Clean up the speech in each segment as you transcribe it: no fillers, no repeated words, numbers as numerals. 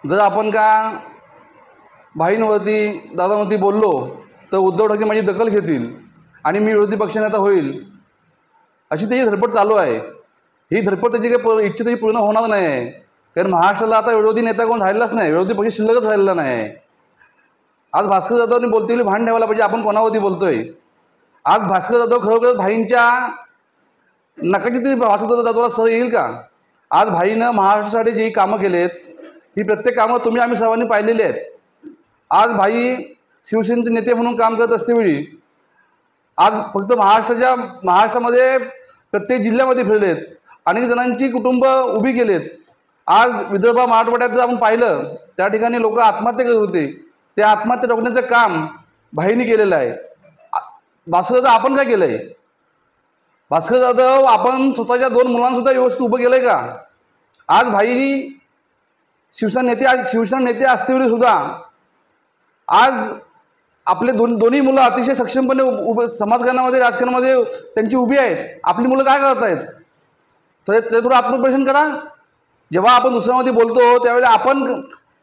जर आपण का भाईंवरती दादांवरती बोललो तर उद्धव ठाकरे माझी दखल घेतील आणि मी विरोधी पक्षनेता होईल, अशी त्याची धडपड चालू आहे। ही धडपड त्याची काही इच्छा त्याची पूर्ण होणार नाही आहे, कारण महाराष्ट्राला आता विरोधी नेता कोण राहिलाच नाही, विरोधी पक्ष शिल्लकच राहिलेला नाही आहे। आज भास्कर जाधवनी बोलतेली भान ठेवायला पाहिजे आपण कोणावरती बोलतोय। आज भास्कर जाधव खरोखर भाईंच्या नकाची तरी भास्कर जाधवला सर येईल का? आज भाईनं महाराष्ट्रासाठी जी कामं केलेत ही प्रत्येक कामं आम्ही सर्वांनी पाहिलेली आहेत। आज भाई शिवसेनेचे नेते म्हणून काम करत असतेवेळी आज फक्त महाराष्ट्रामध्ये प्रत्येक जिल्ह्यामध्ये फिरलेत, अनेक जणांची कुटुंब उभी केलेत। आज विदर्भ मराठवाड्यात जर आपण पाहिलं त्या ठिकाणी लोक आत्महत्या करत होते, त्या आत्महत्या रोखण्याचं काम भाईंनी केलेलं आहे। भास्कर जाधव आपण काय केलं आहे? भास्कर जाधव आपण स्वतःच्या 2 मुलांसुद्धा व्यवस्थित उभं केलं आहे का? आज भाई शिवसेना नेते असतेवेळी सुद्धा आज आपले दोन्ही मुलं अतिशय सक्षमपणे समाजकारणामध्ये राजकारणामध्ये त्यांची उभी आहेत। आपली मुलं काय करत आहेत तर ते थोडं आत्मपरीक्षण करा। जेव्हा आपण दुसऱ्यामध्ये बोलतो त्यावेळेला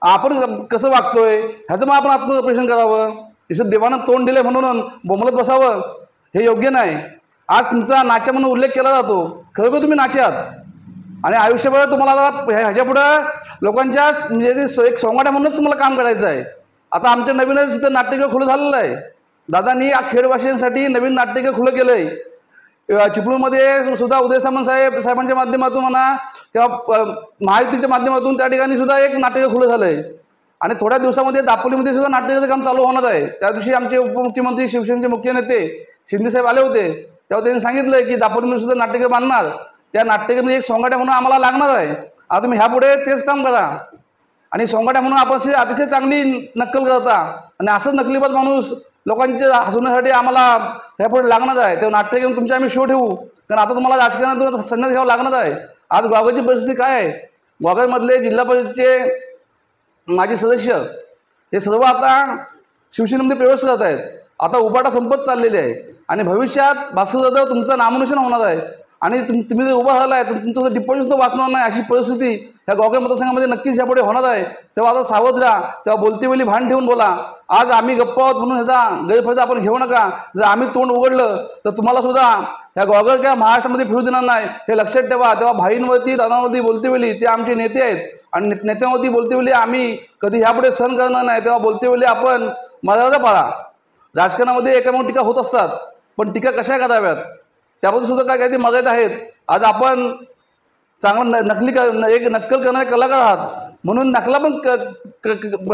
आपण कसं वागतोय ह्याचं मग आपण आत्मपरीक्षण करावं। जसं देवानं तोंड दिले म्हणून बोंबलत बसावं हे योग्य नाही। आज तुमचा नाचा म्हणून उल्लेख केला जातो, खरोखर तुम्ही नाचे आहात आणि आयुष्यभर तुम्हाला ह्याच्यापुढं लोकांच्या म्हणजे एक सोंगाड्या म्हणूनच तुम्हाला काम करायचं आहे। आता आमच्या नवीनच इथं नाट्यगृह खुलं झालेलं आहे। दादांनी खेडवासियांसाठी नवीन नाट्यगृह खुलं केलं आहे। चिपळूणमध्ये सुद्धा उदय सामंत साहेबांच्या माध्यमातून म्हणा किंवा महायुतीच्या माध्यमातून त्या ठिकाणी सुद्धा एक नाट्यगृह खुलं झालं आहे आणि थोड्या दिवसामध्ये दापोलीमध्ये सुद्धा नाट्यगृहाचं काम चालू होणार आहे। त्या दिवशी आमचे उपमुख्यमंत्री शिवसेनेचे मुख्य नेते शिंदेसाहेब आले होते, तेव्हा त्यांनी सांगितलं की दापोलीमध्ये सुद्धा नाट्यगृह बांधणार, त्या नाट्यगृहामध्ये एक सोंगाड्या म्हणून आम्हाला लागणार आहे। आता तुम्ही ह्यापुढे तेच काम करा आणि सोंगाड्या म्हणून आपण अतिशय चांगली नक्कल करता आणि असंच नकलीबाज माणूस लोकांचे हसवण्यासाठी आम्हाला ह्यापुढे लागणार आहे, तेव्हा नाट्यगृह तुमचे आम्ही शो ठेवू, कारण आता तुम्हाला राजकारणातून संन्यास घ्यावं लागणार आहे। आज ग्वागरची परिस्थिती काय आहे? ग्वागरमधले जिल्हा परिषदेचे माजी सदस्य हे सर्व आता शिवसेनेमध्ये प्रवेश करत आहेत। आता उबाटा संपत चाललेली आहे आणि भविष्यात भास्कर जाधव तुमचं नामोनिशाण होणार आहे आणि तुम्ही जर उभा झाला आहे तर तुमचं डिपॉझिट सुद्धा वाचणार नाही, अशी परिस्थिती ह्या ग्वागर मतदारसंघामध्ये नक्कीच यापुढे होणार आहे। तेव्हा आता सावध राहा, तेव्हा बोलतेवेळी भान ठेवून बोला। आज आम्ही गप्पा आहोत म्हणून ह्याचा गैरफायदा आपण घेऊ नका। जर आम्ही तोंड उघडलं तर तुम्हाला सुद्धा ह्या ग्वागर किंवा महाराष्ट्रामध्ये फिरू देणार नाही, हे लक्षात ठेवा। तेव्हा भाईंवरती दादांवरती बोलतेवेळी ते आमचे नेते आहेत आणि नेत्यांवरती बोलतेवेळी आम्ही कधी ह्यापुढे सहन करणार नाही। तेव्हा बोलतेवेळी आपण मर्यादा पाळा। राजकारणामध्ये एकामेकावर टीका होत असतात, पण टीका कशा कराव्यात त्याबद्दल सुद्धा काय काही मर्यादा आहेत। आज आपण चांगलं एक नक्कल करणारे कलाकार आहात म्हणून नकला पण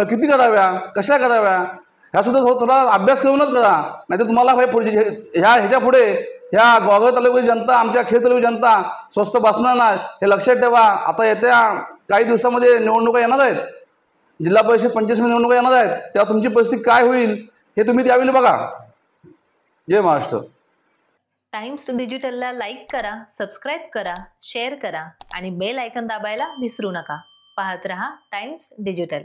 किती कराव्या, कशा कराव्या ह्यासुद्धा थोडा अभ्यास करूनच करा, नाही तर तुम्हाला ह्याच्या पुढे ह्या ग्वागर तालुक्याची जनता, आमच्या खेड तालुक्याची जनता स्वस्त बसणार नाही, हे लक्षात ठेवा। आता येत्या काही दिवसामध्ये निवडणुका येणार आहेत, जिल्हा परिषद पंचायत समिती निवडणुका येणार आहेत, तेव्हा तुमची परिस्थिती काय होईल हे तुम्ही त्यावेळी बघा। जय महाराष्ट्र। टाइम्स डिजिटलला लाईक करा, सबस्क्राईब करा, शेअर करा आणि बेल आयकॉन दाबायला विसरू नका। पाहत रहा टाइम्स डिजिटल।